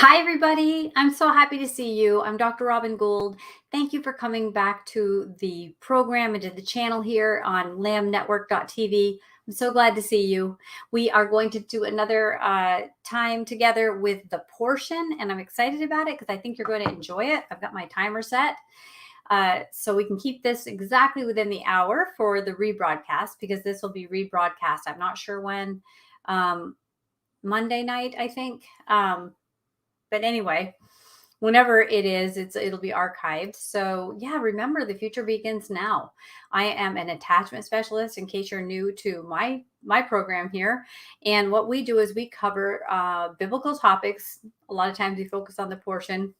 Hi, everybody. I'm so happy to see you. I'm Dr. Robin Gould. Thank you for coming back to the program and to the channel here on lamnetwork.tv. I'm so glad to see you. We are going to do another time together with the portion, and I'm excited about it because I think you're going to enjoy it. I've got my timer set. So we can keep this exactly within the hour for the rebroadcast because this will be rebroadcast. I'm not sure when. Monday night, I think. But anyway, whenever it is, it'll be archived. So yeah, remember the future begins now. I am an attachment specialist in case you're new to my program here. And what we do is we cover biblical topics. A lot of times we focus on the portion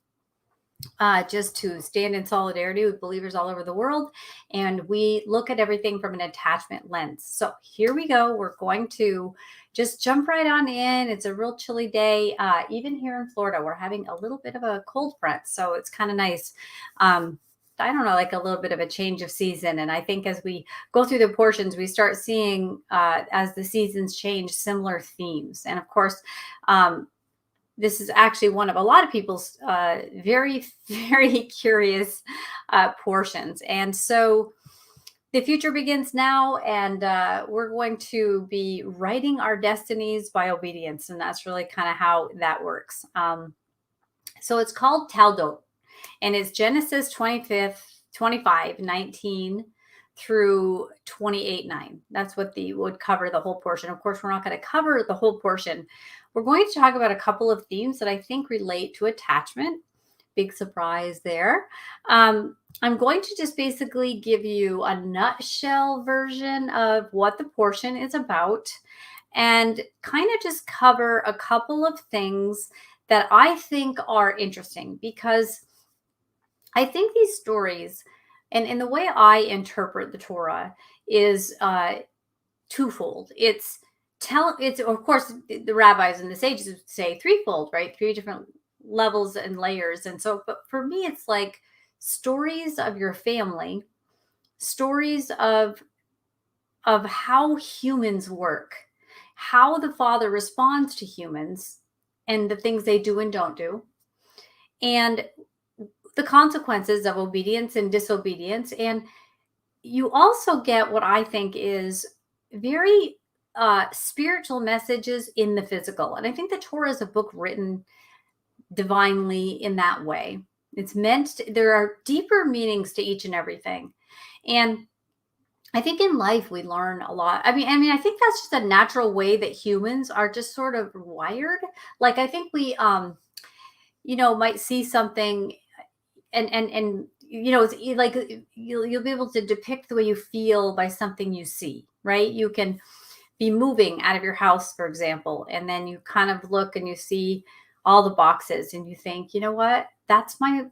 just to stand in solidarity with believers all over the world. And we look at everything from an attachment lens. So here we go. We're going to just jump right on in. It's a real chilly day. Even here in Florida, we're having a little bit of a cold front. So it's kind of nice. I don't know, like a little bit of a change of season. And I think as we go through the portions, we start seeing, as the seasons change, similar themes. And of course, this is actually one of a lot of people's very, very curious portions. And so the future begins now, and we're going to be writing our destinies by obedience. And that's really kind of how that works. So it's called Taldot, and it's Genesis 25:19 through 28:9. That's what would cover the whole portion. Of course, we're not going to cover the whole portion. We're going to talk about a couple of themes that I think relate to attachment. Big surprise there. I'm going to just basically give you a nutshell version of what the portion is about and kind of just cover a couple of things that I think are interesting, because I think these stories and the way I interpret the Torah is twofold. It's of course the rabbis and the sages would say threefold, right? Three different levels and layers. And so, but for me, it's like stories of your family, stories of how humans work, how the Father responds to humans and the things they do and don't do, and the consequences of obedience and disobedience. And you also get what I think is very spiritual messages in the physical. And I think the Torah is a book written divinely in that way. It's there are deeper meanings to each and everything. And I think in life we learn a lot. I mean, I think that's just a natural way that humans are just sort of wired. Like I think we might see something and it's like you'll be able to depict the way you feel by something you see, right? You can be moving out of your house, for example, and then you kind of look and you see all the boxes and you think, you know what, that's my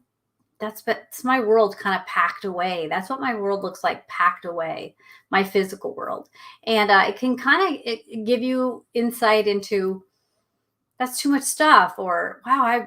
world kind of packed away. That's what my world looks like, packed away, my physical world. And it can kind of give you insight into, that's too much stuff, or wow,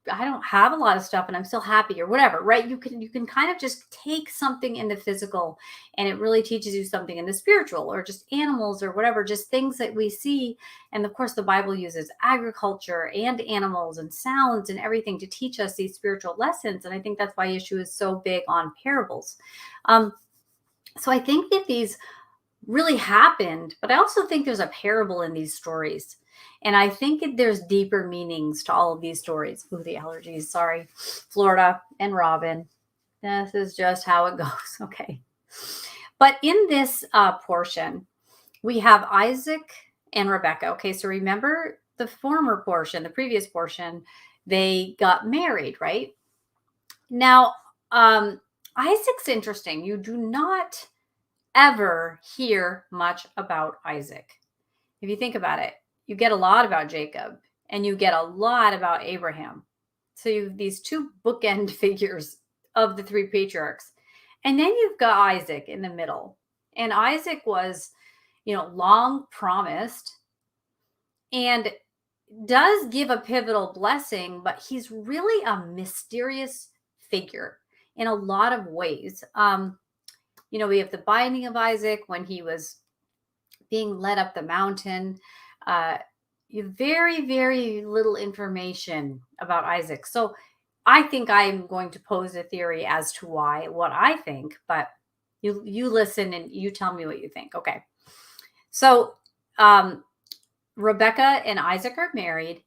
I don't have a lot of stuff and I'm still happy, or whatever, right? You can kind of just take something in the physical and it really teaches you something in the spiritual, or just animals or whatever, just things that we see. And of course, the Bible uses agriculture and animals and sounds and everything to teach us these spiritual lessons. And I think that's why Yeshua is so big on parables. So I think that these really happened, but I also think there's a parable in these stories. And I think there's deeper meanings to all of these stories. Ooh, the allergies. Sorry, Florida and Robin. This is just how it goes. Okay. But in this portion, we have Isaac and Rebecca. Okay, so remember the former portion, the previous portion, they got married, right? Now, Isaac's interesting. You do not ever hear much about Isaac. If you think about it, you get a lot about Jacob and you get a lot about Abraham. So you have these two bookend figures of the three patriarchs. And then you've got Isaac in the middle. And Isaac was, long promised and does give a pivotal blessing, but he's really a mysterious figure in a lot of ways. We have the binding of Isaac when he was being led up the mountain. very, very little information about Isaac. So I think I'm going to pose a theory as to why, what I think, but you listen and you tell me what you think. Okay. So um, Rebecca and Isaac are married,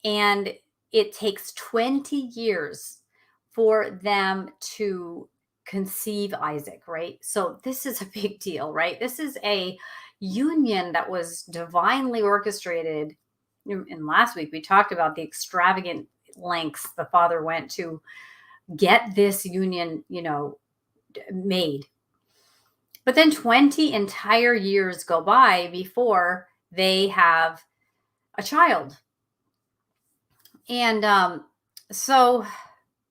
and it takes 20 years for them to conceive Isaac, right? So this is a big deal, right? This is a union that was divinely orchestrated. And last week we talked about the extravagant lengths the father went to get this union, made. But then 20 entire years go by before they have a child. And so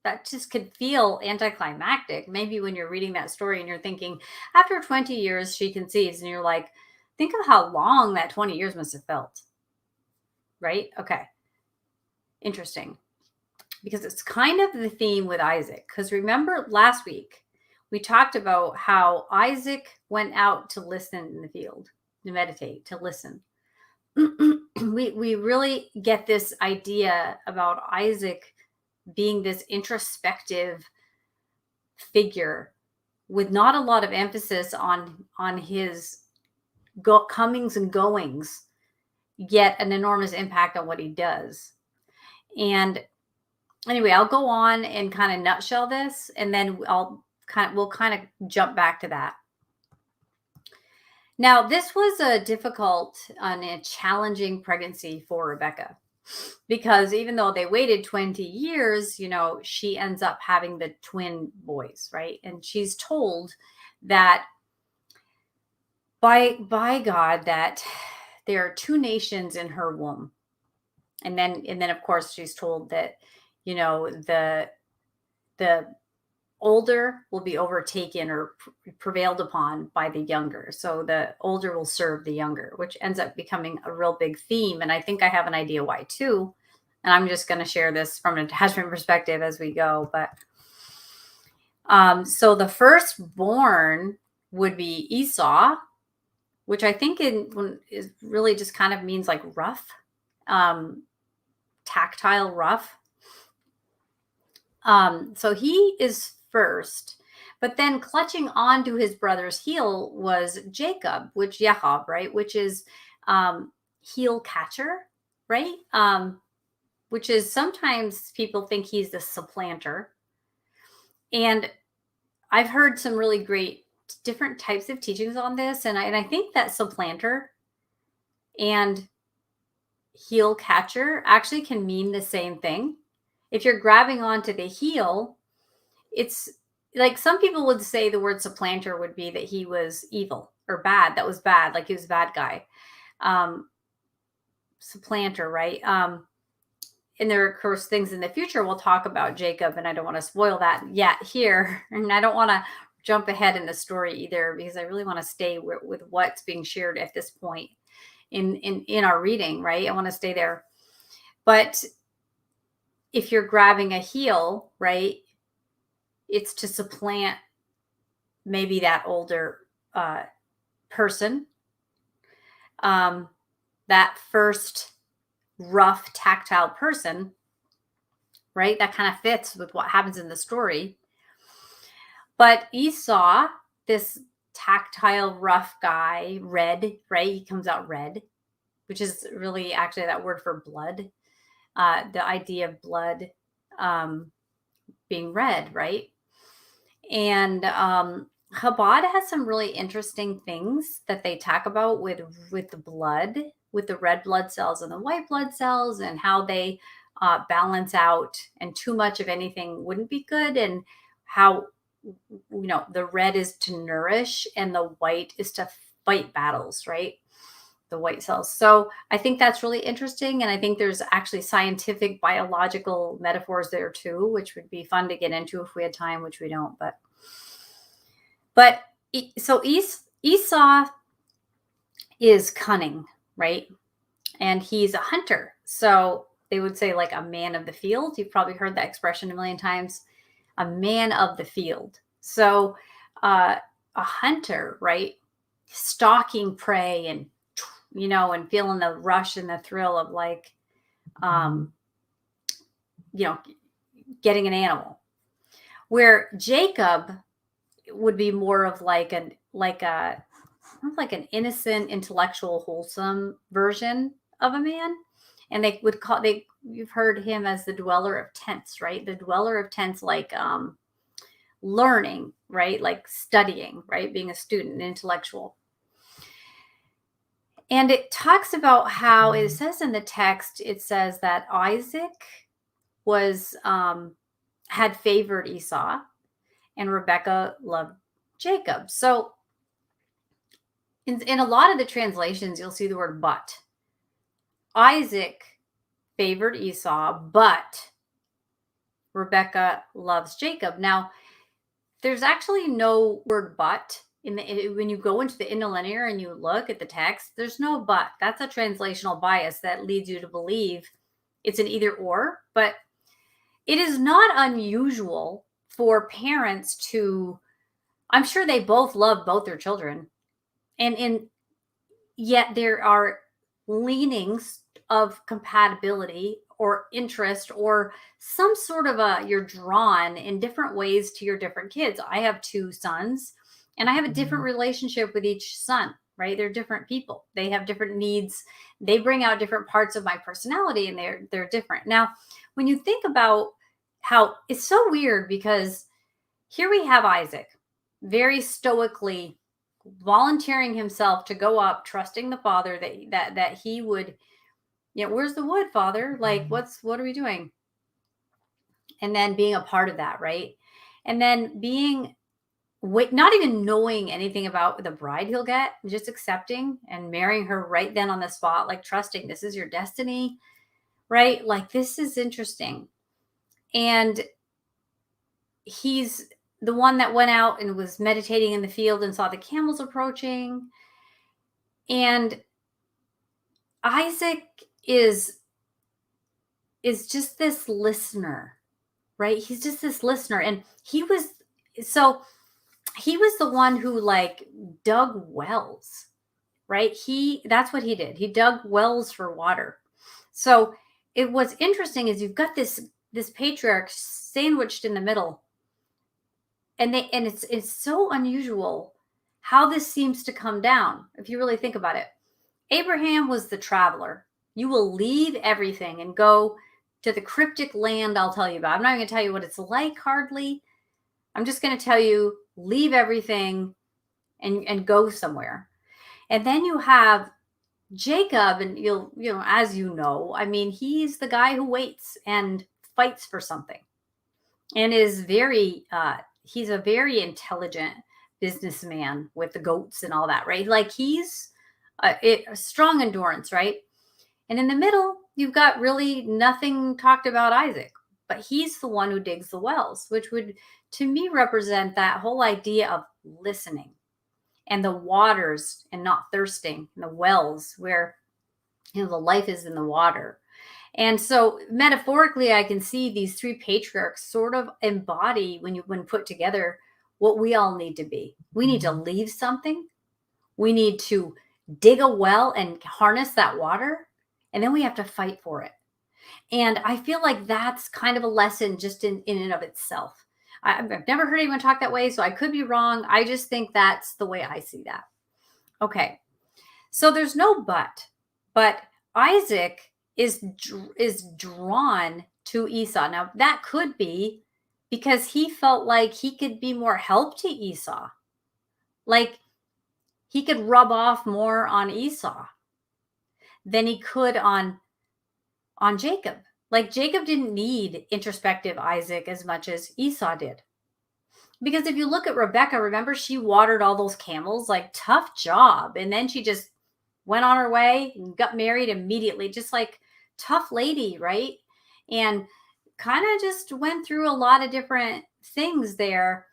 that just could feel anticlimactic. Maybe when you're reading that story and you're thinking, after 20 years, she conceives, and you're like, think of how long that 20 years must have felt. Right? Okay. Interesting. Because it's kind of the theme with Isaac. Because remember last week, we talked about how Isaac went out to listen in the field, to meditate, to listen. we really get this idea about Isaac being this introspective figure with not a lot of emphasis on his comings and goings, yet an enormous impact on what he does. And anyway, I'll go on and kind of nutshell this, and then we'll kind of jump back to that. Now, this was a difficult and a challenging pregnancy for Rebecca, because even though they waited 20 years, she ends up having the twin boys, right? And she's told that by God that there are two nations in her womb. And then of course she's told that, the older will be overtaken or prevailed upon by the younger. So the older will serve the younger, which ends up becoming a real big theme. And I think I have an idea why too. And I'm just going to share this from an attachment perspective as we go. But so the firstborn would be Esau, which I think is really just kind of means like rough, tactile rough. So he is first, but then clutching onto his brother's heel was Jacob, right? Which is heel catcher, right? Which is sometimes people think he's the supplanter. And I've heard some really great different types of teachings on this. And I think that supplanter and heel catcher actually can mean the same thing. If you're grabbing onto the heel, it's like some people would say the word supplanter would be that he was evil or bad. That was bad. Like he was a bad guy. Supplanter, right? And there are, of course, things in the future we'll talk about Jacob, and I don't want to spoil that yet here. And I don't want to jump ahead in the story either, because I really want to stay with what's being shared at this point in our reading, right? I want to stay there. But if you're grabbing a heel, right, it's to supplant maybe that older person, that first rough, tactile person, right? That kind of fits with what happens in the story. But Esau, this tactile, rough guy, red, right? He comes out red, which is really actually that word for blood. The idea of blood being red, right? And Chabad has some really interesting things that they talk about with the blood, with the red blood cells and the white blood cells, and how they balance out, and too much of anything wouldn't be good, and how the red is to nourish and the white is to fight battles, right? The white cells. So I think that's really interesting, and I think there's actually scientific biological metaphors there too, which would be fun to get into if we had time, which we don't. But so Esau is cunning, right? And he's a hunter. So they would say like a man of the field. You've probably heard that expression a million times. A man of the field. So a hunter, right? Stalking prey and and feeling the rush and the thrill of like, um, you know, getting an animal. Where Jacob would be more of like an innocent, intellectual, wholesome version of a man. And they would call you've heard him as the dweller of tents, right? The dweller of tents, like learning, right? Like studying, right? Being a student, an intellectual. And it talks about how it says in the text, it says that Isaac was had favored Esau and Rebecca loved Jacob. So in a lot of the translations, you'll see the word but. Isaac favored Esau, but Rebecca loves Jacob. Now, there's actually no word but when you go into the interlinear and you look at the text, there's no but. That's a translational bias that leads you to believe it's an either or, but it is not unusual for parents to, I'm sure they both love both their children. And yet there are leanings of compatibility or interest or some sort of you're drawn in different ways to your different kids. I have 2 sons and I have a different relationship with each son, right? They're different people. They have different needs. They bring out different parts of my personality and they're different. Now, when you think about how it's so weird, because here we have Isaac very stoically volunteering himself to go up, trusting the father that he would, where's the wood, father? Like, what are we doing? And then being a part of that, right? And then not even knowing anything about the bride he'll get, just accepting and marrying her right then on the spot, like trusting this is your destiny, right? Like, this is interesting. And he's the one that went out and was meditating in the field and saw the camels approaching. And Isaac is just this listener, right? He's just this listener. And he was the one who like dug wells, right? That's what he did. He dug wells for water. So what's interesting is you've got this patriarch sandwiched in the middle. And it's so unusual how this seems to come down, if you really think about it. Abraham was the traveler. You will leave everything and go to the cryptic land I'll tell you about. I'm not going to tell you what it's like, hardly. I'm just going to tell you, leave everything and go somewhere. And then you have Jacob, and as you know, I mean, he's the guy who waits and fights for something and is he's a very intelligent businessman with the goats and all that, right? Like, he's a strong endurance, right? And in the middle, you've got really nothing talked about Isaac, but he's the one who digs the wells, which would, to me, represent that whole idea of listening and the waters and not thirsting, and the wells where, the life is in the water. And so metaphorically, I can see these 3 patriarchs sort of embody, when put together, what we all need to be. We need to leave something. We need to dig a well and harness that water. And then we have to fight for it. And I feel like that's kind of a lesson just in and of itself. I've never heard anyone talk that way, so I could be wrong. I just think that's the way I see that. Okay. So there's no but Isaac is drawn to Esau. Now, that could be because he felt like he could be more help to Esau. Like, he could rub off more on Esau than he could on Jacob. Like, Jacob didn't need introspective Isaac as much as Esau did. Because if you look at Rebecca, remember, she watered all those camels, like, tough job. And then she just went on her way and got married immediately, just like tough lady, right? And kind of just went through a lot of different things there.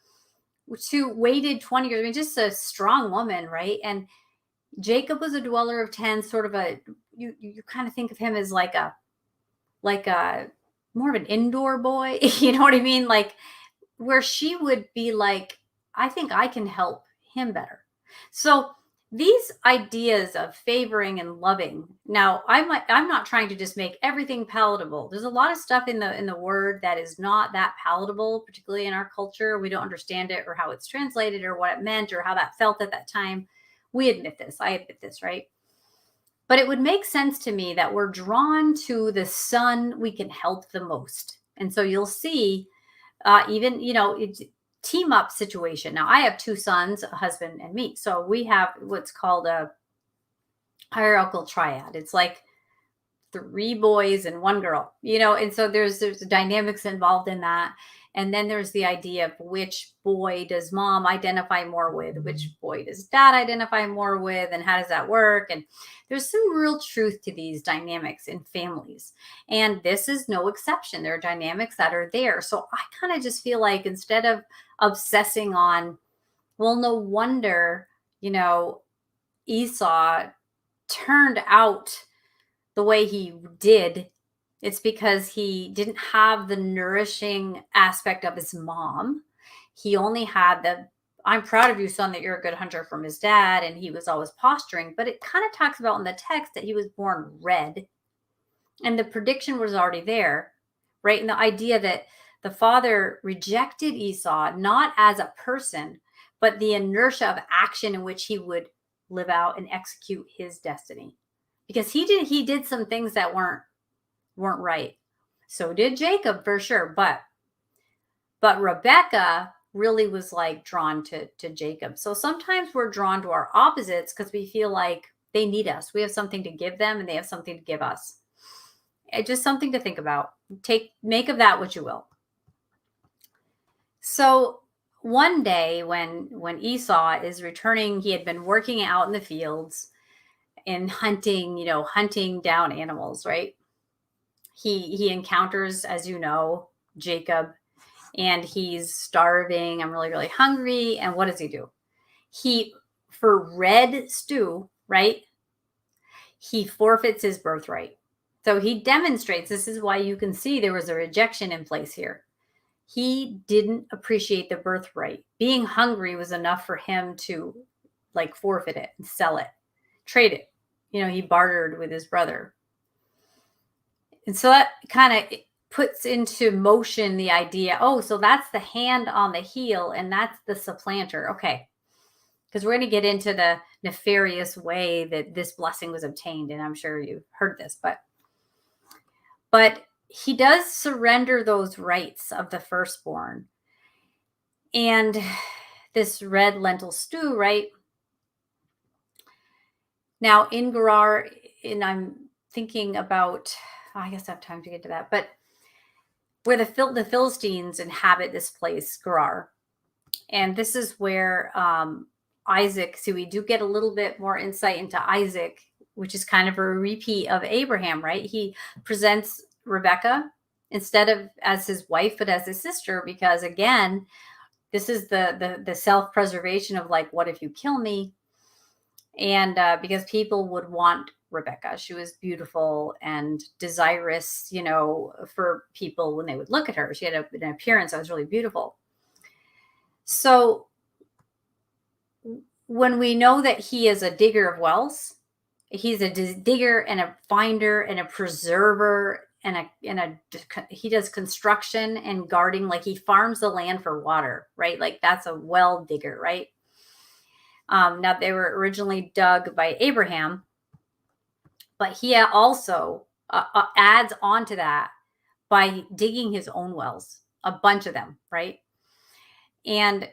She waited 20 years. I mean, just a strong woman, right? And Jacob was a dweller of tents, sort of you kind of think of him as like a more of an indoor boy, you know what I mean? Like, where she would be like, I think I can help him better. So these ideas of favoring and loving. Now, I'm not trying to just make everything palatable. There's a lot of stuff in the word that is not that palatable, particularly in our culture. We don't understand it or how it's translated or what it meant or how that felt at that time. We admit this. I admit this, right? But it would make sense to me that we're drawn to the son we can help the most. And so you'll see, even, it's team up situation. Now, I have two sons, a husband and me. So we have what's called a hierarchical triad. It's like three boys and one girl, and so there's dynamics involved in that. And then there's the idea of which boy does mom identify more with, which boy does dad identify more with, and how does that work? And there's some real truth to these dynamics in families. And this is no exception. There are dynamics that are there. So I kind of just feel like instead of obsessing on, well, no wonder, Esau turned out the way he did, it's because he didn't have the nourishing aspect of his mom. He only had the, I'm proud of you, son, that you're a good hunter, from his dad. And he was always posturing. But it kind of talks about in the text that he was born red. And the prediction was already there, right? And the idea that the father rejected Esau, not as a person, but the inertia of action in which he would live out and execute his destiny. Because he did some things that weren't right. So did Jacob, for sure. But Rebecca really was like drawn to Jacob. So sometimes we're drawn to our opposites because we feel like they need us. We have something to give them and they have something to give us. It's just something to think about. Make of that what you will. So one day when Esau is returning, he had been working out in the fields and hunting down animals, right? He encounters, as you know, Jacob, and he's starving. I'm really, really hungry. And what does he do? For red stew, right? He forfeits his birthright. So he demonstrates, this is why you can see there was a rejection in place here. He didn't appreciate the birthright. Being hungry was enough for him to forfeit it and sell it, trade it. He bartered with his brother. And so that kind of puts into motion the idea, so that's the hand on the heel and that's the supplanter. Okay. Because we're going to get into the nefarious way that this blessing was obtained. And I'm sure you've heard this, but he does surrender those rights of the firstborn. And this red lentil stew, right? Now in Gerar, and I'm thinking about, I guess I have time to get to that, but where the Philistines inhabit this place, Gerar. And this is where Isaac, so we do get a little bit more insight into Isaac, which is kind of a repeat of Abraham, right? He presents Rebecca instead of as his wife, but as his sister, because again, this is the self-preservation of what if you kill me? And because people would want Rebecca. She was beautiful and desirous, for people when they would look at her. She had an appearance that was really beautiful. So when we know that he is a digger of wells, he's a digger and a finder and a preserver and he does construction and guarding, he farms the land for water, right? That's a well digger, right? Now they were originally dug by Abraham, but he also adds on to that by digging his own wells, a bunch of them, right? And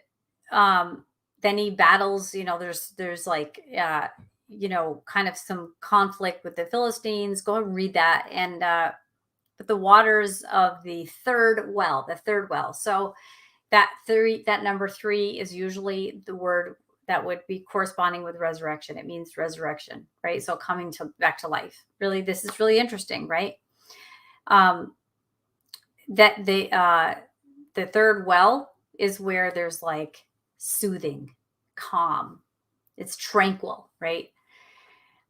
then he battles, there's kind of some conflict with the Philistines. Go and read that. And but the waters of the third well. So that number 3 is usually the word that would be corresponding with resurrection. It means resurrection, right? So coming back to life. Really, this is really interesting, right? That the third well is where there's soothing, calm. It's tranquil, right?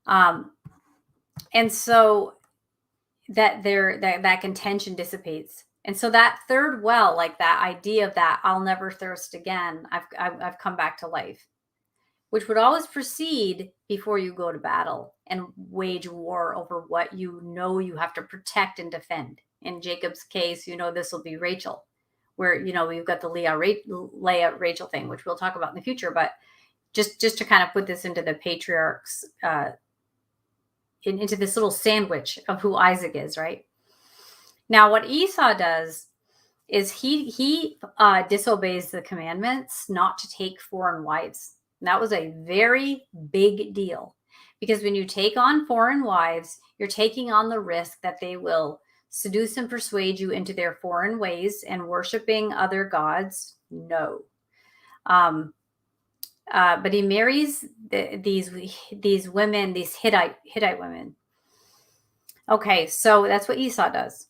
And so that contention dissipates. And so that third well, that idea of that I'll never thirst again, I've come back to life. which would always proceed before you go to battle and wage war over what you know you have to protect and defend. In Jacob's case, this will be Rachel, where, we've got the Leah Rachel thing, which we'll talk about in the future. But just to kind of put this into the patriarchs, into this little sandwich of who Isaac is, right? Now, what Esau does is he disobeys the commandments not to take foreign wives. And that was a very big deal, because when you take on foreign wives, you're taking on the risk that they will seduce and persuade you into their foreign ways and worshiping other gods. No. But he marries these women, these Hittite women. Okay, so that's what Esau does.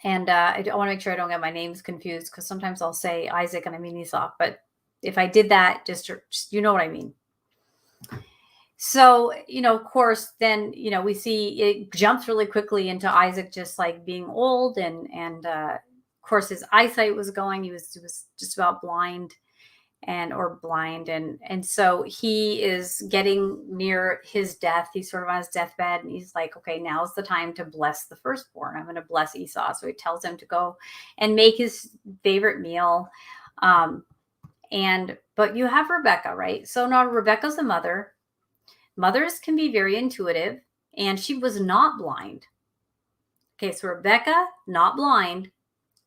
And I want to make sure I don't get my names confused, because sometimes I'll say Isaac and I mean Esau. But if I did that, just you know what I mean. So, of course, then, we see it jumps really quickly into Isaac just like being old. And of course, his eyesight was going. He was just about blind. And so he is getting near his death. He's sort of on his deathbed, and he's like, okay, now's the time to bless the firstborn. I'm going to bless Esau. So he tells him to go and make his favorite meal. But you have Rebecca, right? So now Rebecca's the mother. Mothers can be very intuitive, and she was not blind. Okay, so Rebecca, not blind,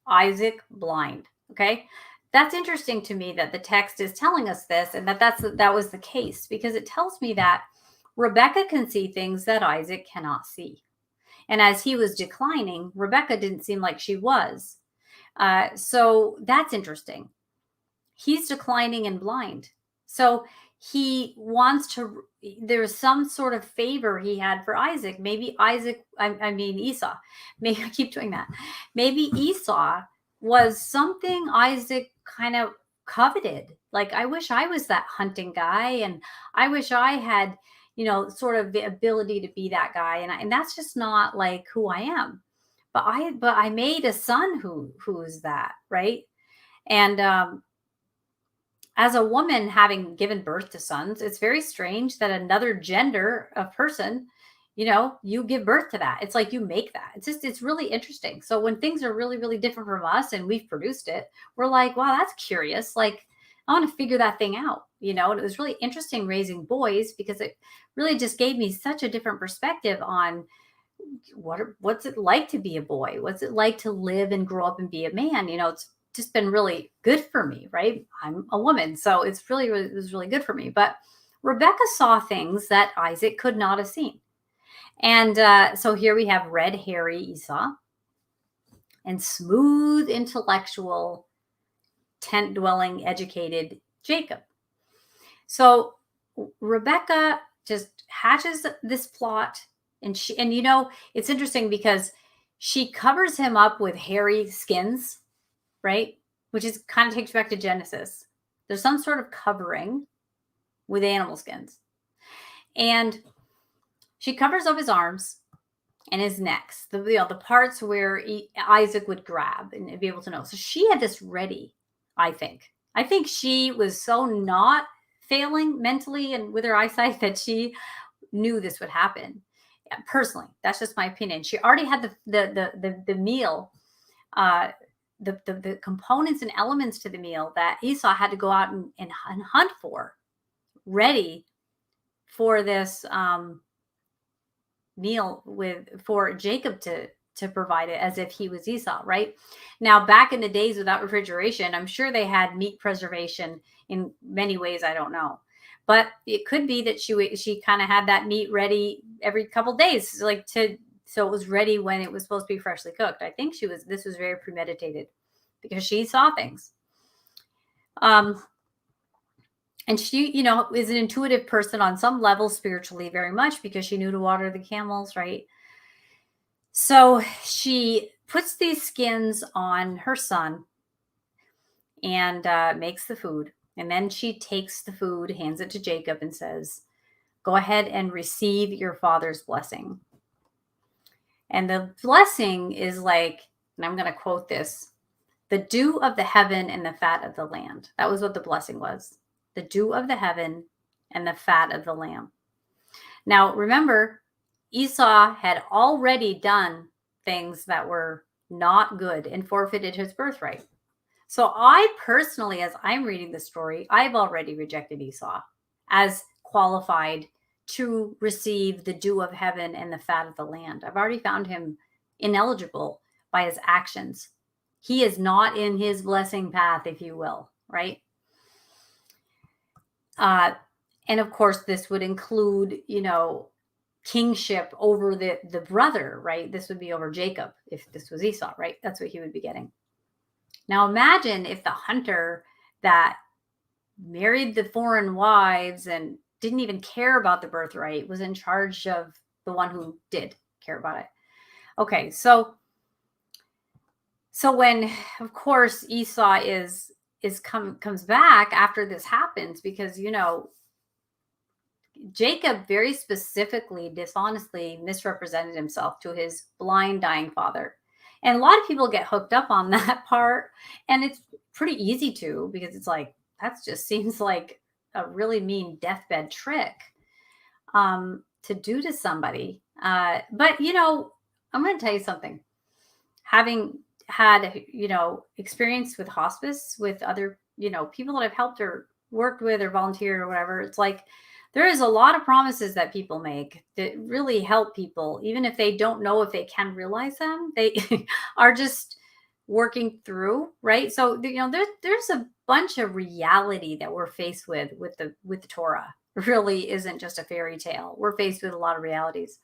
Isaac, blind. Okay. That's interesting to me that the text is telling us this, and that was the case, because it tells me that Rebecca can see things that Isaac cannot see. And as he was declining, Rebecca didn't seem like she was. So that's interesting. He's declining and blind. So he wants to, there's some sort of favor he had for Isaac. Maybe Esau. Maybe I keep doing that. Maybe Esau was something Isaac kind of coveted. Like, I wish I was that hunting guy, and I wish I had, sort of the ability to be that guy. And that's just not like who I am. But I made a son who is that, right? And as a woman having given birth to sons, it's very strange that another gender of person, you give birth to that. It's like you make that. It's really interesting. So when things are really, really different from us and we've produced it, we're like, wow, that's curious. Like, I want to figure that thing out, and it was really interesting raising boys, because it really just gave me such a different perspective on what's it like to be a boy? What's it like to live and grow up and be a man? It's just been really good for me, right? I'm a woman, so it was really good for me. But Rebecca saw things that Isaac could not have seen. And so here we have red, hairy Esau and smooth, intellectual, tent-dwelling, educated Jacob. So Rebecca just hatches this plot, and it's interesting because she covers him up with hairy skins, right? Which is kind of takes you back to Genesis. There's some sort of covering with animal skins. And she covers up his arms and his necks, the parts where Isaac would grab and be able to know. So she had this ready, I think. I think she was so not failing mentally and with her eyesight that she knew this would happen. Personally, that's just my opinion. She already had the meal, the components and elements to the meal that Esau had to go out and hunt for, ready for this meal for Jacob to provide it, as if he was Esau, right? Now, back in the days without refrigeration, I'm sure they had meat preservation in many ways. I don't know, but it could be that she kind of had that meat ready every couple days, so it was ready when it was supposed to be freshly cooked. I think this was very premeditated, because she saw things. And she, is an intuitive person on some level spiritually, very much, because she knew to water the camels, right? So she puts these skins on her son and makes the food. And then she takes the food, hands it to Jacob, and says, go ahead and receive your father's blessing. And the blessing is like, and I'm going to quote this, the dew of the heaven and the fat of the land. That was what the blessing was. the dew of the heaven, and the fat of the lamb. Now, remember, Esau had already done things that were not good and forfeited his birthright. So I personally, as I'm reading the story, I've already rejected Esau as qualified to receive the dew of heaven and the fat of the land. I've already found him ineligible by his actions. He is not in his blessing path, if you will, right? And of course, this would include, kingship over the brother, right? This would be over Jacob if this was Esau, right? That's what he would be getting. Now imagine if the hunter that married the foreign wives and didn't even care about the birthright was in charge of the one who did care about it. Okay, so when, of course, Esau comes back after this happens, because Jacob very specifically, dishonestly misrepresented himself to his blind, dying father. And a lot of people get hooked up on that part. And it's pretty easy to, because it's like, that just seems like a really mean deathbed trick to do to somebody. But, I'm going to tell you something. Having had, experience with hospice with other, people that I've helped or worked with or volunteered or whatever, it's like, there is a lot of promises that people make that really help people, even if they don't know if they can realize them. They are just working through, right? So there's a bunch of reality that we're faced with the Torah. It really isn't just a fairy tale. We're faced with a lot of realities.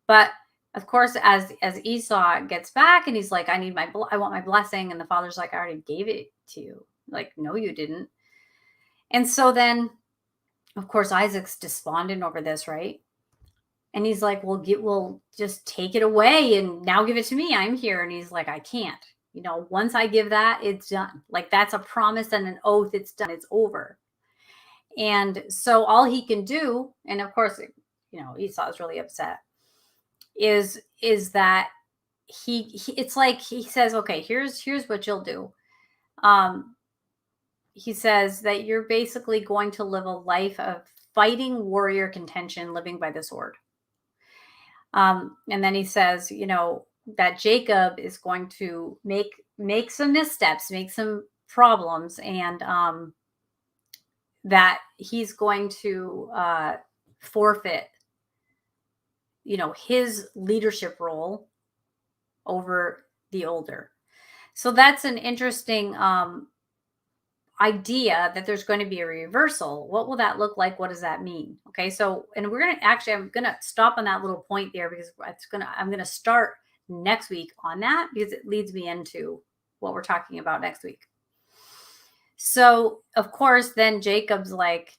But of course, as Esau gets back and he's like, I want my blessing, and the father's like, I already gave it to you. Like, no, you didn't. And so then, of course, Isaac's despondent over this, right? And he's like, we'll just take it away and now give it to me. I'm here. And he's like, I can't. Once I give that, it's done. Like, that's a promise and an oath. It's done. It's over. And so all he can do, and of course, Esau is really upset, is that he it's like he says, okay, here's what you'll do. He says that you're basically going to live a life of fighting warrior contention, living by the sword. And then he says, that Jacob is going to make some missteps, make some problems, and that he's going to forfeit, his leadership role over the older. So that's an interesting idea, that there's going to be a reversal. What will that look like? What does that mean? Okay, so, and I'm going to stop on that little point there, because I'm going to start next week on that, because it leads me into what we're talking about next week. So of course, then Jacob's like,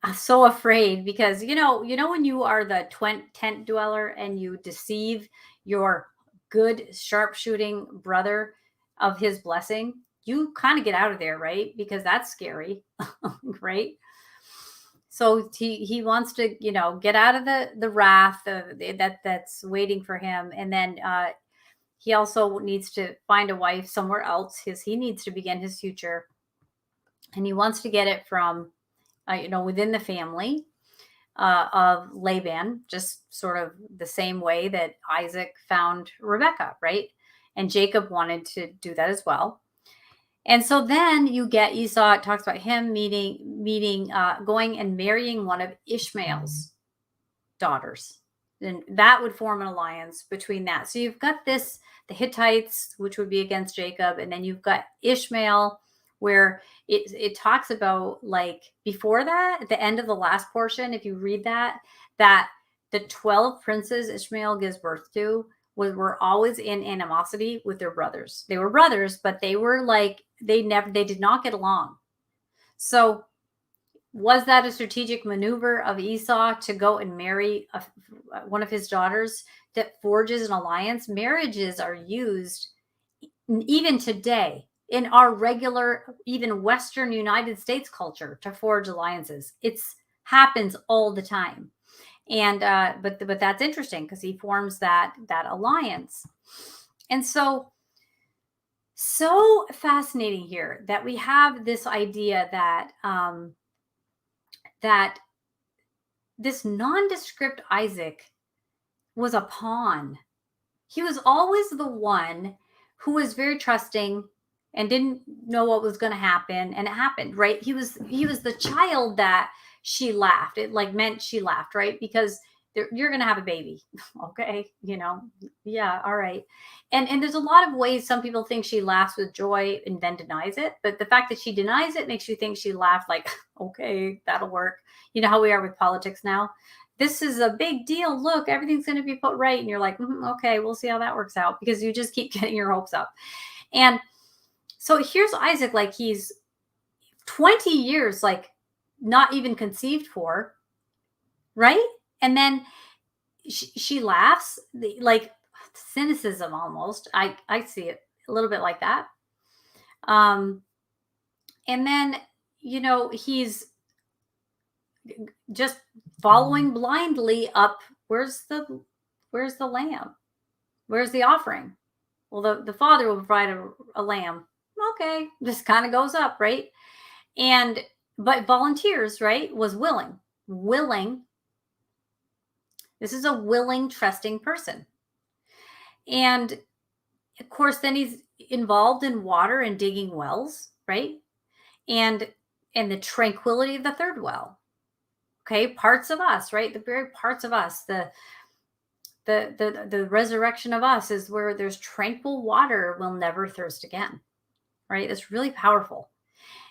I'm so afraid, because when you are the tent dweller and you deceive your good sharpshooting brother of his blessing, you kind of get out of there, right? Because that's scary, right? So he wants to, get out of the wrath that's waiting for him. And then he also needs to find a wife somewhere else, because he needs to begin his future. And he wants to get it from, within the family of Laban, just sort of the same way that Isaac found Rebekah, right? And Jacob wanted to do that as well. And so then you get Esau. It talks about him going and marrying one of Ishmael's daughters. And that would form an alliance between that. So you've got the Hittites, which would be against Jacob. And then you've got Ishmael, where it talks about, like, before that, at the end of the last portion, if you read that the 12 princes Ishmael gives birth to were always in animosity with their brothers. They were brothers, but they were like, they did not get along. So was that a strategic maneuver of Esau to go and marry one of his daughters that forges an alliance? Marriages are used even today in our regular, even Western United States culture, to forge alliances. It happens all the time. And but that's interesting, because he forms that alliance. And so, of course, So fascinating here that we have this idea that that this nondescript Isaac was a pawn. He was always the one who was very trusting and didn't know what was going to happen, and it happened, right? He was the child that she laughed. It like meant she laughed, right? Because you're going to have a baby. Okay, yeah, all right. And there's a lot of ways some people think she laughs with joy and then denies it, but the fact that she denies it makes you think she laughed like, okay, that'll work. You know how we are with politics now. This is a big deal. Look, everything's going to be put right. And you're like, okay, we'll see how that works out, because you just keep getting your hopes up. And so here's Isaac, like he's 20 years, like not even conceived for, right? And then she laughs, like cynicism almost. I see it a little bit like that. Um, and then, he's just following blindly up. Where's the lamb? Where's the offering? Well, the father will provide a lamb. Okay, just kind of goes up, right? And but volunteers, right? Was willing. This is a willing, trusting person. And of course, then he's involved in water and digging wells, right? And the tranquility of the third well. Okay, parts of us, right? The very parts of us, the resurrection of us is where there's tranquil water, will never thirst again, right? That's really powerful.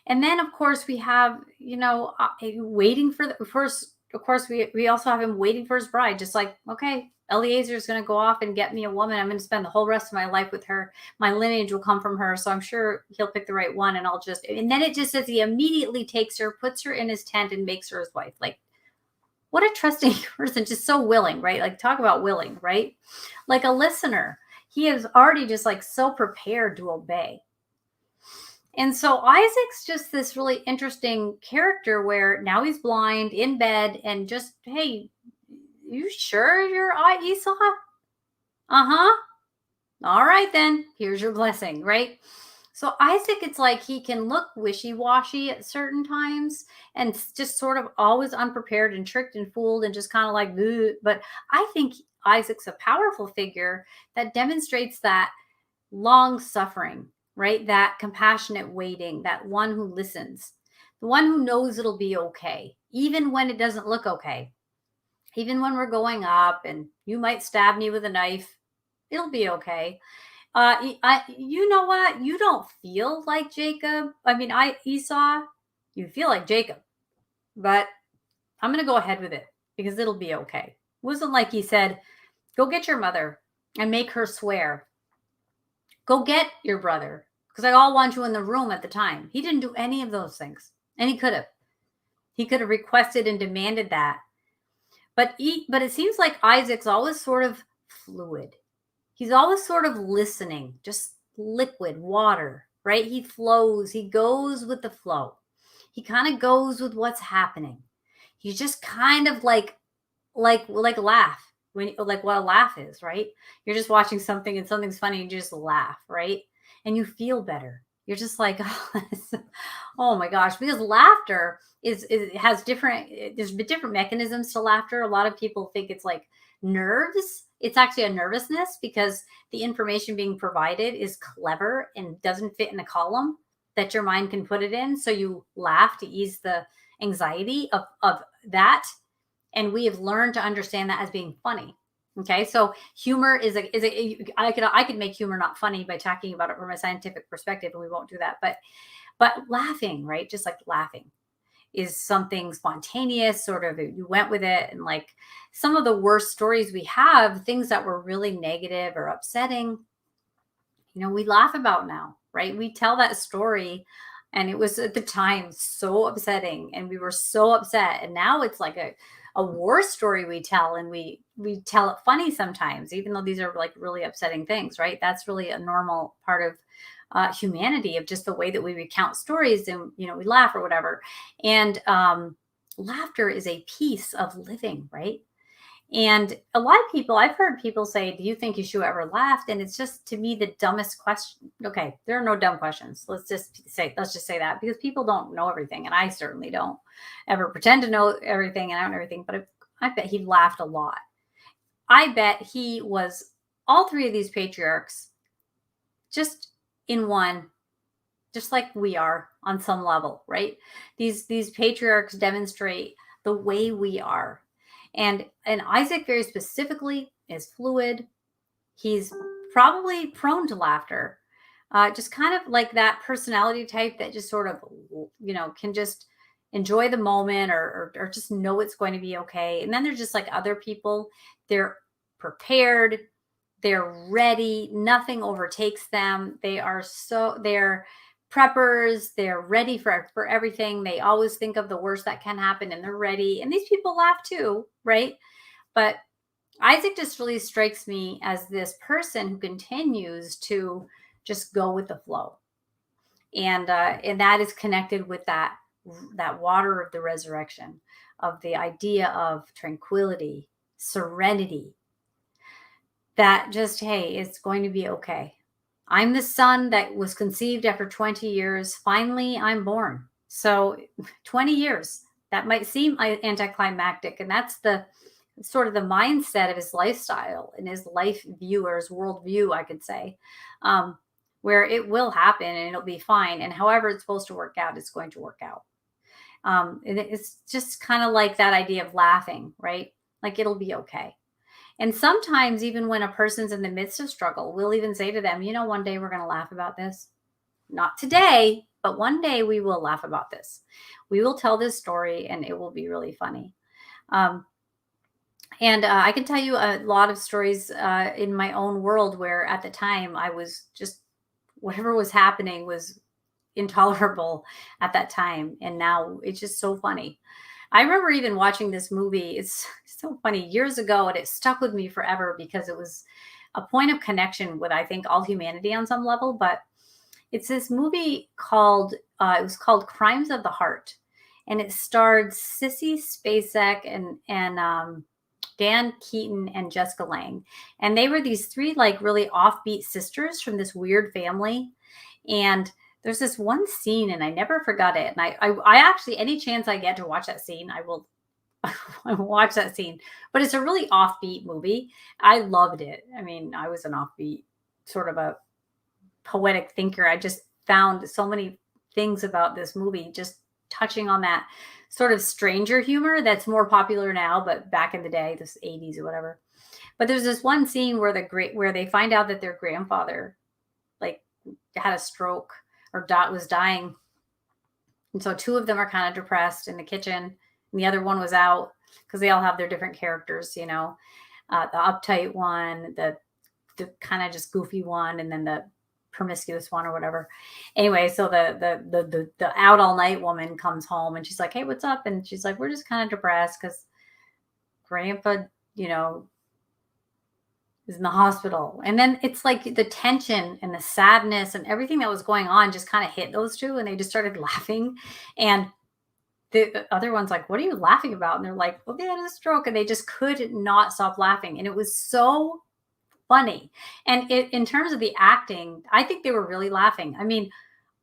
And then of course we have, waiting for the first. Of course, we also have him waiting for his bride, just like, okay, Eliezer is going to go off and get me a woman. I'm going to spend the whole rest of my life with her. My lineage will come from her. So I'm sure he'll pick the right one. And then it just says he immediately takes her, puts her in his tent, and makes her his wife. Like, what a trusting person, just so willing, right? Like, talk about willing, right? Like a listener. He is already just like so prepared to obey. And so Isaac's just this really interesting character where now he's blind in bed and just, hey, you sure you're Esau? Uh-huh. All right, then here's your blessing, right? So Isaac, it's like he can look wishy-washy at certain times and just sort of always unprepared and tricked and fooled and just kind of like, ugh. But I think Isaac's a powerful figure that demonstrates that long suffering, right? That compassionate waiting, that one who listens, the one who knows it'll be okay, even when it doesn't look okay, even when we're going up and you might stab me with a knife, it'll be okay. You know what? You don't feel like Jacob. I mean, Esau, you feel like Jacob, but I'm going to go ahead with it because it'll be okay. It wasn't like he said, go get your mother and make her swear. Go get your brother because I all want you in the room at the time. He didn't do any of those things, and he could have. He could have requested and demanded that. But it seems like Isaac's always sort of fluid. He's always sort of listening, just liquid water, right? He flows. He goes with the flow. He kind of goes with what's happening. He's just kind of like laugh, when like what a laugh is, right? You're just watching something and something's funny and you just laugh, right? And you feel better. You're just like, oh my gosh, because laughter has there's different mechanisms to laughter. A lot of people think it's like nerves. It's actually a nervousness because the information being provided is clever and doesn't fit in a column that your mind can put it in. So you laugh to ease the anxiety of that. And we have learned to understand that as being funny. Okay, so humor I could make humor not funny by talking about it from a scientific perspective, and we won't do that. But laughing, right? Just like laughing is something spontaneous, sort of you went with it. And like some of the worst stories we have, things that were really negative or upsetting, we laugh about now, right? We tell that story and it was at the time so upsetting and we were so upset. And now it's like a war story we tell, and we tell it funny sometimes, even though these are like really upsetting things, right? That's really a normal part of humanity, of just the way that we recount stories, and we laugh or whatever. And laughter is a piece of living, right? And a lot of people, I've heard people say, do you think you should ever laugh? And it's just, to me, the dumbest question. Okay, there are no dumb questions. Let's just say that, because people don't know everything. And I certainly don't ever pretend to know everything, and I don't know everything, but I bet he laughed a lot. I bet he was all three of these patriarchs just in one, just like we are on some level, right? These patriarchs demonstrate the way we are. And Isaac very specifically is fluid. He's probably prone to laughter. Just kind of like that personality type that just sort of, can just enjoy the moment, or just know it's going to be okay. And then there's just like other people, they're prepared, they're ready, nothing overtakes them. They're preppers, they're ready for everything. They always think of the worst that can happen, and they're ready. And these people laugh too, right? But Isaac just really strikes me as this person who continues to just go with the flow, and that is connected with that water of the resurrection, of the idea of tranquility, serenity. That just, hey, it's going to be okay. I'm the son that was conceived after 20 years. Finally, I'm born. So 20 years, that might seem anticlimactic. And that's the sort of the mindset of his lifestyle and his life view, or his worldview, I could say, where it will happen and it'll be fine. And however it's supposed to work out, it's going to work out. And it's just kind of like that idea of laughing, right? Like, it'll be okay. And sometimes, even when a person's in the midst of struggle, we'll even say to them, one day we're going to laugh about this. Not today, but one day we will laugh about this. We will tell this story and it will be really funny. And I can tell you a lot of stories in my own world where at the time I was just, whatever was happening was intolerable at that time. And now it's just so funny. I remember even watching this movie. It's so funny, years ago, and it stuck with me forever because it was a point of connection with, I think, all humanity on some level. But it's this movie called, it was called Crimes of the Heart. And it starred Sissy Spacek and Dan Keaton and Jessica Lange. And they were these three like really offbeat sisters from this weird family. And there's this one scene, and I never forgot it. And I actually, any chance I get to watch that scene, I will watch that scene. But it's a really offbeat movie. I loved it. I mean, I was an offbeat sort of a poetic thinker. I just found so many things about this movie just touching on that sort of stranger humor that's more popular now, but back in the day, this 80s or whatever. But there's this one scene where they find out that their grandfather like had a stroke or was dying. And so two of them are kind of depressed in the kitchen, and the other one was out, because they all have their different characters, the uptight one, the kind of just goofy one, and then the promiscuous one or whatever. Anyway, so the out all night woman comes home and she's like, hey, what's up? And she's like, we're just kind of depressed because grandpa, is in the hospital. And then it's like the tension and the sadness and everything that was going on just kind of hit those two, and they just started laughing. And the other one's like, what are you laughing about? And they're like, well, they had a stroke. And they just could not stop laughing. And it was so funny. And in terms of the acting, I think they were really laughing. I mean,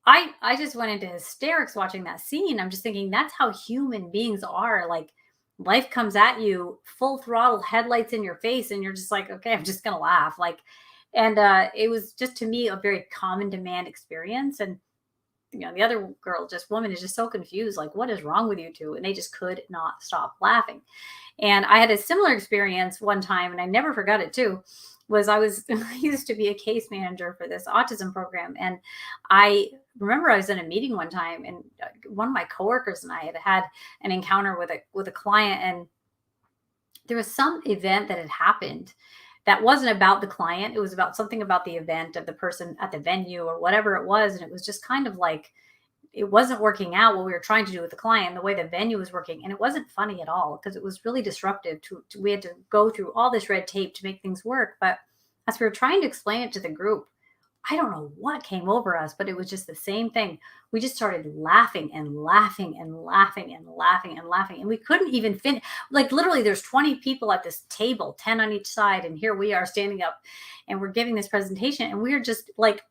I just went into hysterics watching that scene. I'm just thinking, that's how human beings are. Like, life comes at you full throttle, headlights in your face, and you're just like, okay, I'm just gonna laugh. And it was just, to me, a very common demand experience. And the other woman is just so confused, like, what is wrong with you two? And they just could not stop laughing. And I had a similar experience one time, and I never forgot it too. I used to be a case manager for this autism program. And I remember I was in a meeting one time, and one of my coworkers and I had an encounter with a client, and there was some event that had happened that wasn't about the client. It was about something about the event of the person at the venue or whatever it was. And it was just kind of like, it wasn't working out what we were trying to do with the client, the way the venue was working. And it wasn't funny at all, because it was really disruptive we had to go through all this red tape to make things work. But as we were trying to explain it to the group, I don't know what came over us, but it was just the same thing. We just started laughing and laughing and laughing and laughing and laughing. And we couldn't even finish. Like literally, there's 20 people at this table, 10 on each side. And here we are standing up and we're giving this presentation. And we're just like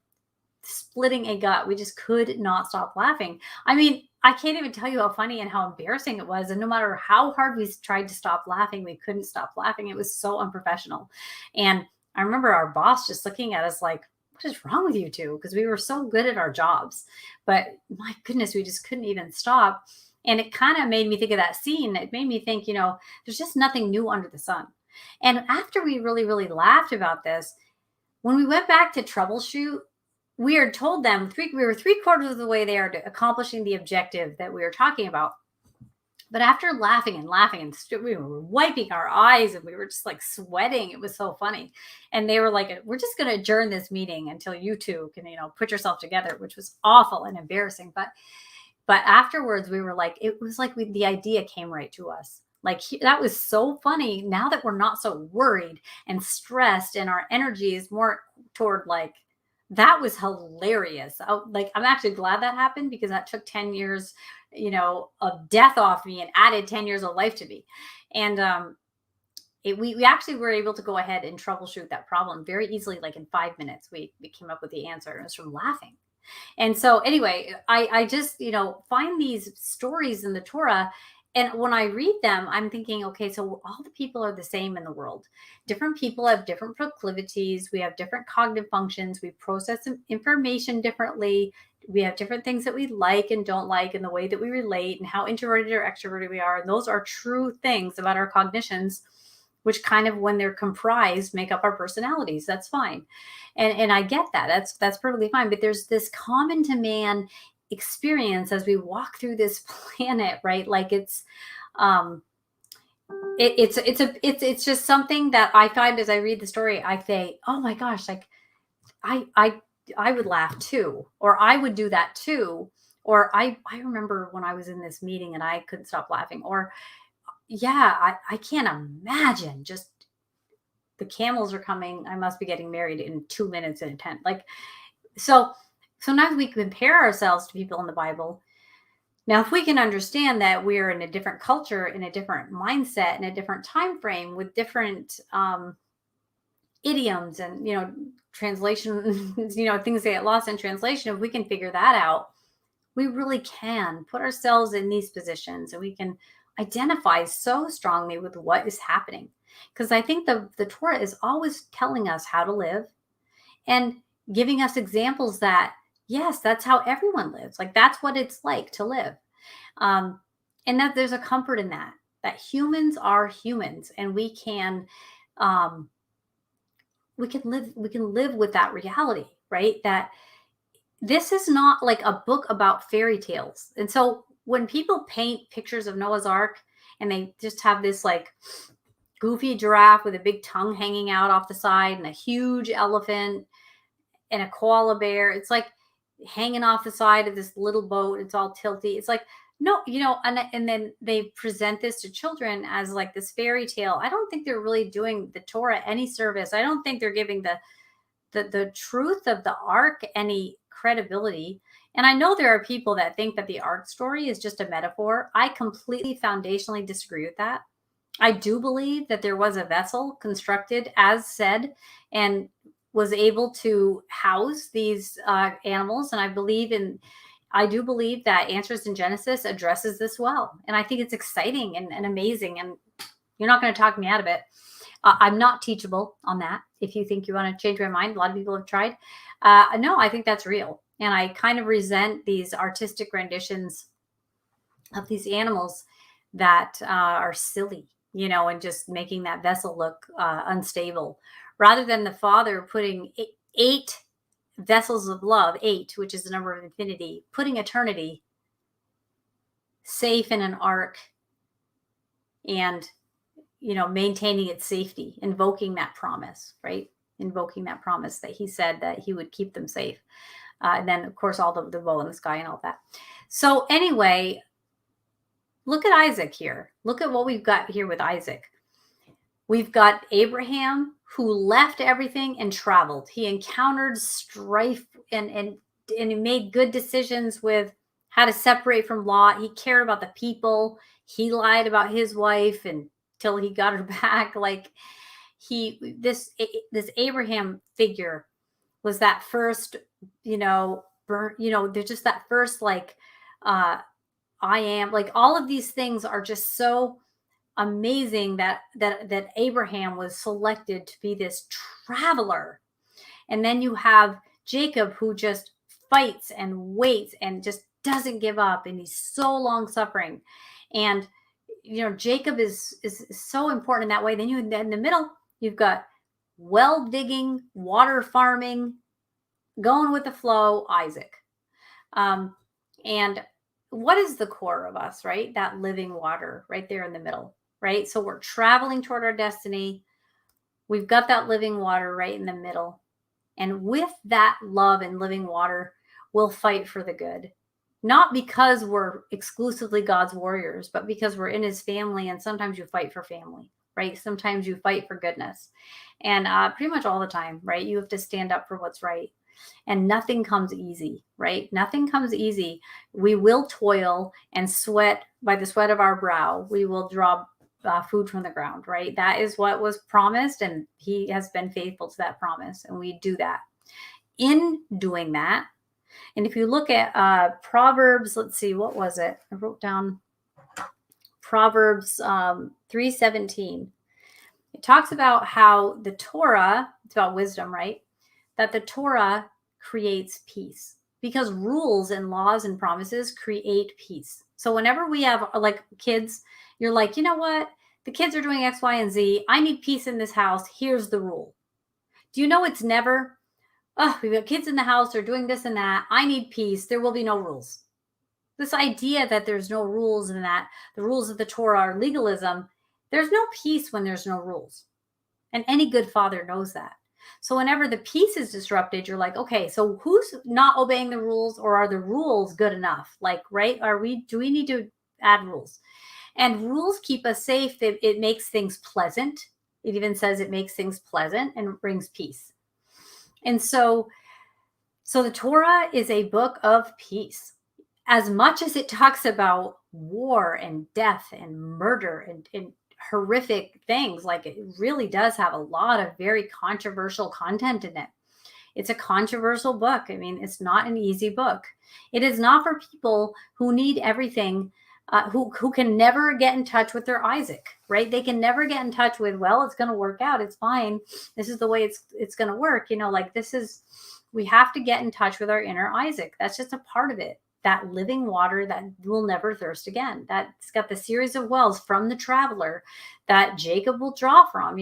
splitting a gut. We just could not stop laughing. I mean, I can't even tell you how funny and how embarrassing it was. And no matter how hard we tried to stop laughing, we couldn't stop laughing. It was so unprofessional. And I remember our boss just looking at us like, what is wrong with you two? Because we were so good at our jobs. But my goodness, we just couldn't even stop. And it kind of made me think of that scene. It made me think, there's just nothing new under the sun. And after we really, really laughed about this, when we went back to troubleshoot, we are told them we were 3/4 of the way there to accomplishing the objective that we were talking about. But after laughing and laughing and we were wiping our eyes and we were just like sweating. It was so funny. And they were like, we're just going to adjourn this meeting until you two can, put yourself together, which was awful and embarrassing. But afterwards we were like, it was like the idea came right to us. Like that was so funny. Now that we're not so worried and stressed and our energy is more toward like, that was hilarious. I'm actually glad that happened because that took 10 years, of death off me and added 10 years of life to me. And we actually were able to go ahead and troubleshoot that problem very easily. Like in 5 minutes, we came up with the answer. And it was from laughing. And so anyway, I just, find these stories in the Torah. And when I read them, I'm thinking, okay, so all the people are the same in the world. Different people have different proclivities. We have different cognitive functions. We process information differently. We have different things that we like and don't like and the way that we relate and how introverted or extroverted we are. And those are true things about our cognitions, which kind of, when they're comprised, make up our personalities. That's fine. And I get that. That's perfectly fine. But there's this common to man experience as we walk through this planet, right? Like it's just something that I find as I read the story, I say, oh my gosh, like I would laugh too, or I would do that too. Or I remember when I was in this meeting and I couldn't stop laughing, or yeah, I can't imagine just the camels are coming. I must be getting married in 2 minutes in a tent. Like, so sometimes we compare ourselves to people in the Bible. Now, if we can understand that we're in a different culture, in a different mindset, in a different time frame, with different idioms and translation, things that get lost in translation, if we can figure that out, we really can put ourselves in these positions and we can identify so strongly with what is happening. Because I think the Torah is always telling us how to live and giving us examples that, yes, that's how everyone lives. Like that's what it's like to live. And that there's a comfort in that humans are humans and we can live with that reality, right? That this is not like a book about fairy tales. And so when people paint pictures of Noah's Ark and they just have this like goofy giraffe with a big tongue hanging out off the side and a huge elephant and a koala bear, it's like hanging off the side of this little boat. It's all tilty. It's like, no, and then they present this to children as like this fairy tale. I don't think they're really doing the Torah any service. I don't think they're giving the truth of the ark any credibility. And I know there are people that think that the ark story is just a metaphor. I completely foundationally disagree with that. I do believe that there was a vessel constructed as said and was able to house these animals. And I do believe that Answers in Genesis addresses this well. And I think it's exciting and amazing. And you're not going to talk me out of it. I'm not teachable on that. If you think you want to change my mind, a lot of people have tried. No, I think that's real. And I kind of resent these artistic renditions of these animals that are silly, and just making that vessel look unstable, rather than the Father putting eight vessels of love, 8, which is the number of infinity, putting eternity safe in an ark and maintaining its safety, invoking that promise, right? Invoking that promise that he said that he would keep them safe. And then, of course, all the bow in the sky and all that. So anyway, look at Isaac here. Look at what we've got here with Isaac. We've got Abraham, who left everything and traveled. He encountered strife and he made good decisions with how to separate from Lot. He cared about the people. He lied about his wife until he got her back. Like this Abraham figure was that first, there's just that first like I am, like all of these things are just so amazing that Abraham was selected to be this traveler. And then you have Jacob, who just fights and waits and just doesn't give up, and he's so long suffering. And Jacob is so important in that way. Then in the middle, you've got well digging, water farming, going with the flow, Isaac. And what is the core of us, right? That living water right there in the middle, right? So we're traveling toward our destiny. We've got that living water right in the middle. And with that love and living water, we'll fight for the good. Not because we're exclusively God's warriors, but because we're in his family. And sometimes you fight for family, right? Sometimes you fight for goodness. And pretty much all the time, right? You have to stand up for what's right. And nothing comes easy, right? Nothing comes easy. We will toil and sweat by the sweat of our brow. We will draw food from the ground, right? That is what was promised, and he has been faithful to that promise, and we do that. In doing that, and if you look at Proverbs, let's see, what was it? I wrote down Proverbs 3:17. It talks about how the Torah, it's about wisdom, right? That the Torah creates peace, because rules and laws and promises create peace. So whenever we have like kids, you're like, you know what? The kids are doing X, Y, and Z. I need peace in this house. Here's the rule. Do you know it's never, oh, we've got kids in the house. They're doing this and that. I need peace. There will be no rules. This idea that there's no rules and that the rules of the Torah are legalism, there's no peace when there's no rules. And any good father knows that. So whenever the peace is disrupted, you're like, okay, so who's not obeying the rules, or are the rules good enough? Like, right? Do we need to add rules? And rules keep us safe. It makes things pleasant. It even says it makes things pleasant and brings peace. And so the Torah is a book of peace. As much as it talks about war and death and murder and horrific things, like it really does have a lot of very controversial content in it. It's a controversial book. I mean, it's not an easy book. It is not for people who need everything, who can never get in touch with their Isaac, right? They can never get in touch with, well, it's going to work out. It's fine. This is the way it's going to work. We have to get in touch with our inner Isaac. That's just a part of it. That living water that will never thirst again. That's got the series of wells from the traveler that Jacob will draw from.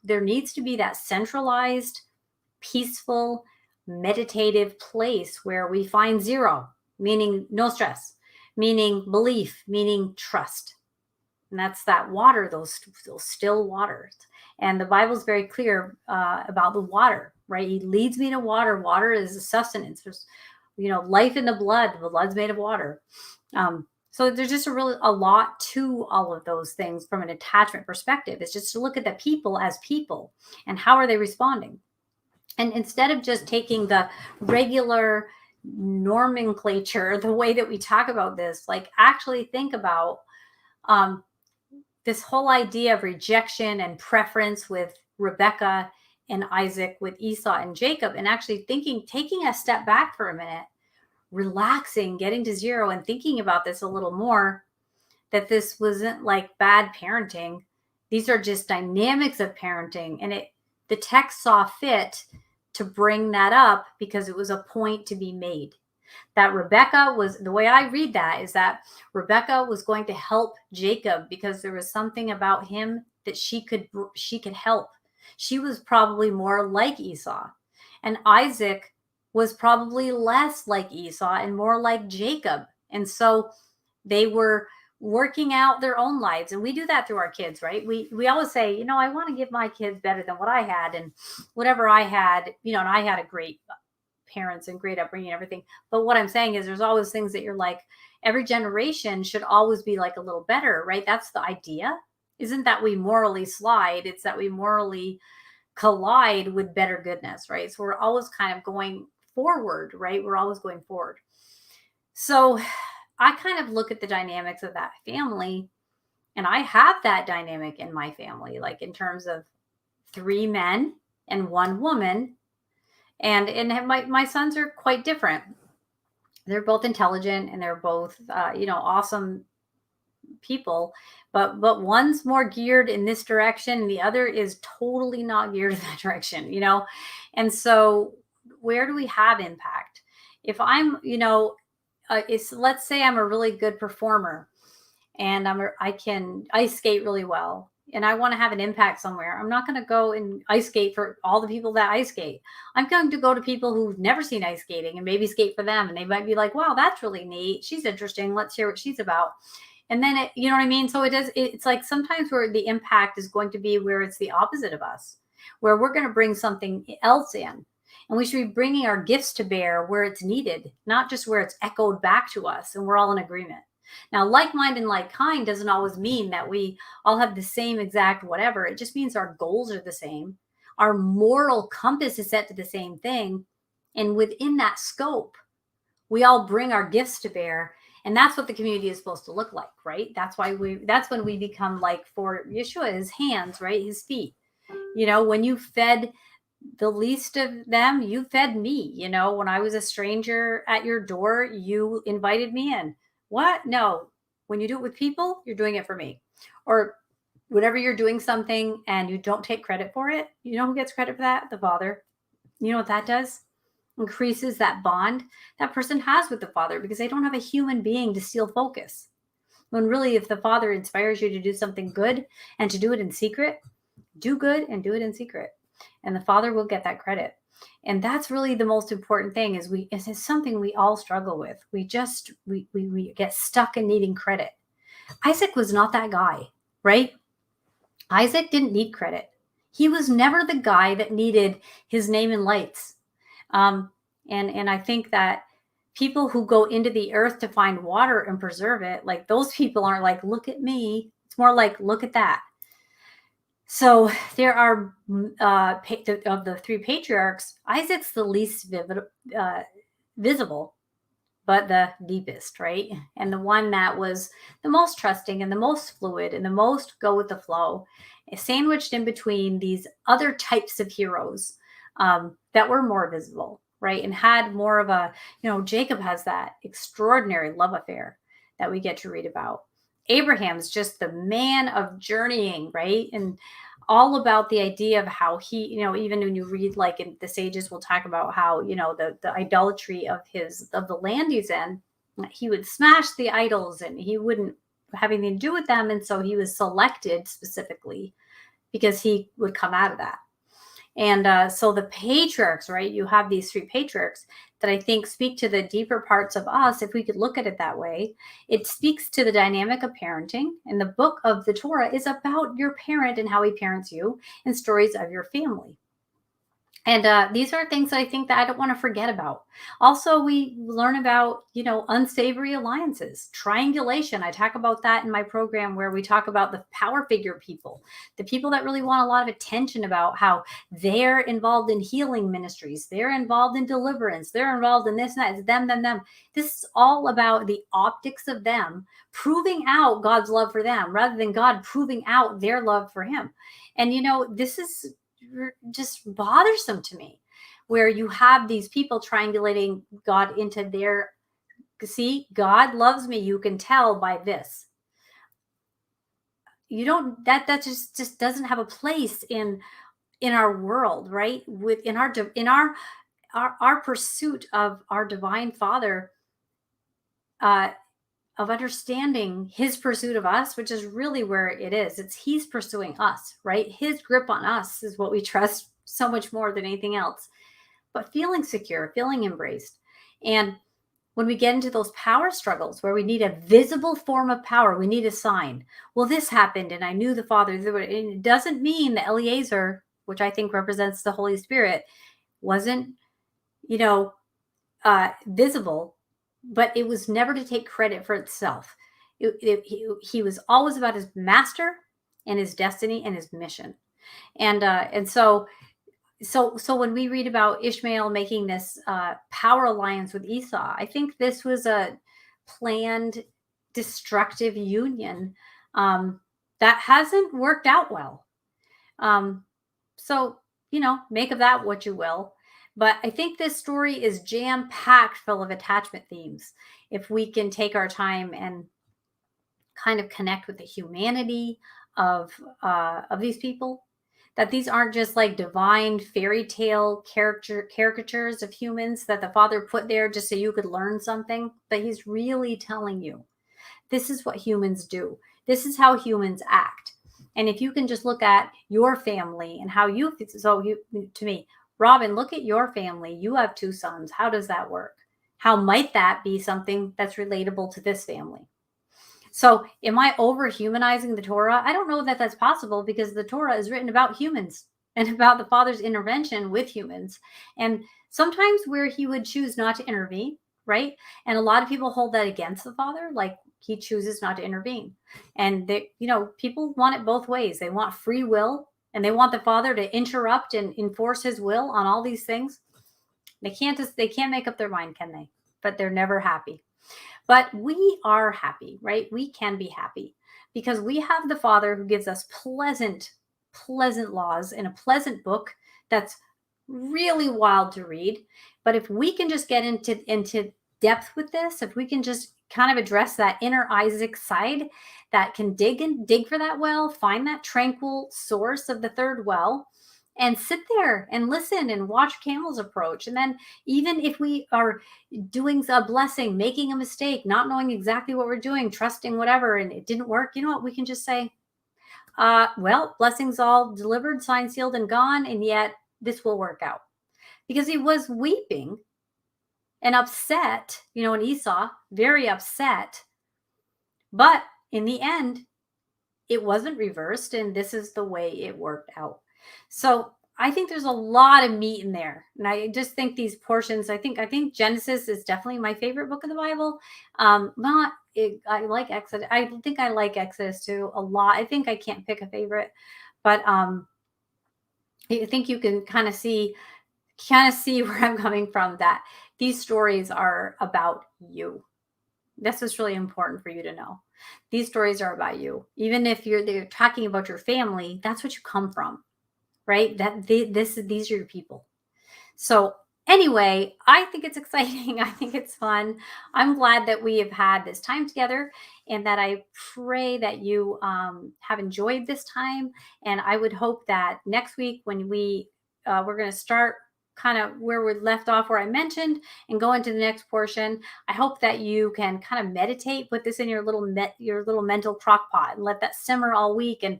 There needs to be that centralized, peaceful, meditative place where we find zero, meaning no stress, meaning belief, meaning trust. And that's that water, those still waters. And the Bible is very clear about the water, right? He leads me to water. Water is a sustenance. There's life in the blood. The blood's made of water. So there's just a lot to all of those things from an attachment perspective. It's just to look at the people as people and how are they responding. And instead of just taking the regular nomenclature, the way that we talk about this, like actually think about this whole idea of rejection and preference with Rebecca and Isaac, with Esau and Jacob, and actually taking a step back for a minute, relaxing, getting to zero and thinking about this a little more, that this wasn't like bad parenting. These are just dynamics of parenting. And the text saw fit to bring that up because it was a point to be made. That Rebecca the way I read that is that Rebecca was going to help Jacob because there was something about him that she could help. She was probably more like Esau, and Isaac was probably less like Esau and more like Jacob. And so they were working out their own lives. And we do that through our kids, right? We always say, I want to give my kids better than what I had, and whatever I had, and I had a great parents and great upbringing and everything. But what I'm saying is there's always things that you're like, every generation should always be like a little better, right? That's the idea. Isn't that we morally slide. It's that we morally collide with better goodness, right? So we're always kind of going forward, right? We're always going forward. So I kind of look at the dynamics of that family, and I have that dynamic in my family, like in terms of 3 men and 1 woman. And my sons are quite different. They're both intelligent and they're both awesome people, but one's more geared in this direction and the other is totally not geared in that direction. And so where do we have impact? If I'm, let's say I'm a really good performer and I can ice skate really well and I want to have an impact somewhere. I'm not going to go and ice skate for all the people that ice skate. I'm going to go to people who've never seen ice skating and maybe skate for them. And they might be like, wow, that's really neat. She's interesting. Let's hear what she's about. And then you know what I mean? So it's like sometimes where the impact is going to be where it's the opposite of us, where we're going to bring something else in. And we should be bringing our gifts to bear where it's needed, not just where it's echoed back to us and we're all in agreement. Now, like mind and like kind doesn't always mean that we all have the same exact whatever. It just means our goals are the same. Our moral compass is set to the same thing. And within that scope, we all bring our gifts to bear. And that's what the community is supposed to look like, right? That's when we become like for Yeshua, his hands, right? His feet. When you fed the least of them, you fed me. When I was a stranger at your door, you invited me in. What? No. When you do it with people, you're doing it for me. Or whenever you're doing something and you don't take credit for it, you know who gets credit for that? The Father. You know what that does? Increases that bond that person has with the Father because they don't have a human being to steal focus. When really, if the Father inspires you to do something good and to do it in secret, do good and do it in secret. And the Father will get that credit. And that's really the most important thing it's something we all struggle with. We get stuck in needing credit. Isaac was not that guy, right? Isaac didn't need credit. He was never the guy that needed his name in lights. And I think that people who go into the earth to find water and preserve it, like those people aren't like, look at me. It's more like, look at that. So there are of the 3 patriarchs, Isaac's the least visible, but the deepest, right? And the one that was the most trusting and the most fluid and the most go with the flow, sandwiched in between these other types of heroes that were more visible, right? And had more of a, Jacob has that extraordinary love affair that we get to read about. Abraham's just the man of journeying, right? And all about the idea of how he, even when you read like in the sages, we'll talk about how, the idolatry of the land he's in, he would smash the idols and he wouldn't have anything to do with them. And so he was selected specifically because he would come out of that. And so the patriarchs, right? You have these 3 patriarchs that I think speak to the deeper parts of us. If we could look at it that way, it speaks to the dynamic of parenting. And the book of the Torah is about your parent and how he parents you and stories of your family. And these are things that I think that I don't want to forget about. Also, we learn about, unsavory alliances, triangulation. I talk about that in my program where we talk about the power figure people, the people that really want a lot of attention about how they're involved in healing ministries. They're involved in deliverance. They're involved in this and that. It's them. This is all about the optics of them proving out God's love for them rather than God proving out their love for him. And, this is just bothersome to me where you have these people triangulating God into their, see, God loves me, you can tell by this. You don't, that just doesn't have a place in our world, right? In our pursuit of our divine Father, of understanding his pursuit of us, which is really where it is. It's he's pursuing us, right? His grip on us is what we trust so much more than anything else. But feeling secure, feeling embraced. And when we get into those power struggles where we need a visible form of power, we need a sign. Well, this happened and I knew the Father. And it doesn't mean that Eliezer, which I think represents the Holy Spirit, wasn't, visible. But it was never to take credit for itself. He was always about his master and his destiny and his mission. And so so when we read about Ishmael making this power alliance with Esau, I think this was a planned destructive union that hasn't worked out well. So, make of that what you will. But I think this story is jam packed full of attachment themes. If we can take our time and kind of connect with the humanity of these people, that these aren't just like divine fairy tale caricatures of humans that the Father put there just so you could learn something, but He's really telling you this is what humans do. This is how humans act. And if you can just look at your family and how to me, Robin, look at your family. You have 2 sons. How does that work? How might that be something that's relatable to this family? So am I over humanizing the Torah? I don't know that that's possible, because the Torah is written about humans and about the Father's intervention with humans. And sometimes where He would choose not to intervene, right? And a lot of people hold that against the Father, like He chooses not to intervene. And people want it both ways. They want free will, and they want the Father to interrupt and enforce His will on all these things. They can't make up their mind, can they? But they're never happy. But we are happy, right? We can be happy because we have the Father who gives us pleasant laws in a pleasant book that's really wild to read. But if we can just get into depth with this, if we can just kind of address that inner Isaac side that can dig for that well, find that tranquil source of the third well, and sit there and listen and watch camels approach. And then even if we are doing a blessing, making a mistake, not knowing exactly what we're doing, trusting whatever, and it didn't work, you know what? We can just say, well, blessings all delivered, signed, sealed, and gone. And yet this will work out. Because he was weeping and upset, and Esau, very upset. But in the end, it wasn't reversed. And this is the way it worked out. So I think there's a lot of meat in there. And I just think these portions, I think Genesis is definitely my favorite book of the Bible. I like Exodus. I think I like Exodus too a lot. I think I can't pick a favorite, but I think you can kind of see where I'm coming from, that these stories are about you. This is really important for you to know. These stories are about you. Even if they're talking about your family, that's what you come from. Right? These are your people. So anyway, I think it's exciting. I think it's fun. I'm glad that we have had this time together, and that I pray that you have enjoyed this time. And I would hope that next week, when we're going to start kind of where we left off, where I mentioned, and go into the next portion, I hope that you can kind of meditate, put this in your little mental crock pot, and let that simmer all week, and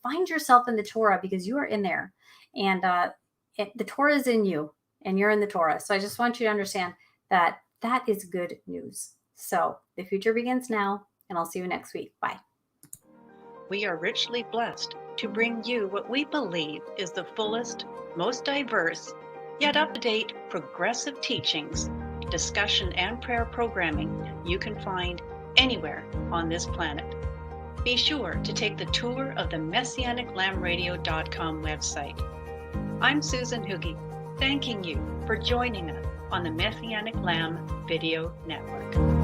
find yourself in the Torah, because you are in there, and the Torah is in you, and you're in the Torah. So I just want you to understand that is good news. So the future begins now, and I'll see you next week. Bye. We are richly blessed to bring you what we believe is the fullest, most diverse, yet up-to-date progressive teachings, discussion, and prayer programming you can find anywhere on this planet. Be sure to take the tour of the MessianicLambRadio.com website. I'm Susan Hoogie, thanking you for joining us on the Messianic Lamb Video Network.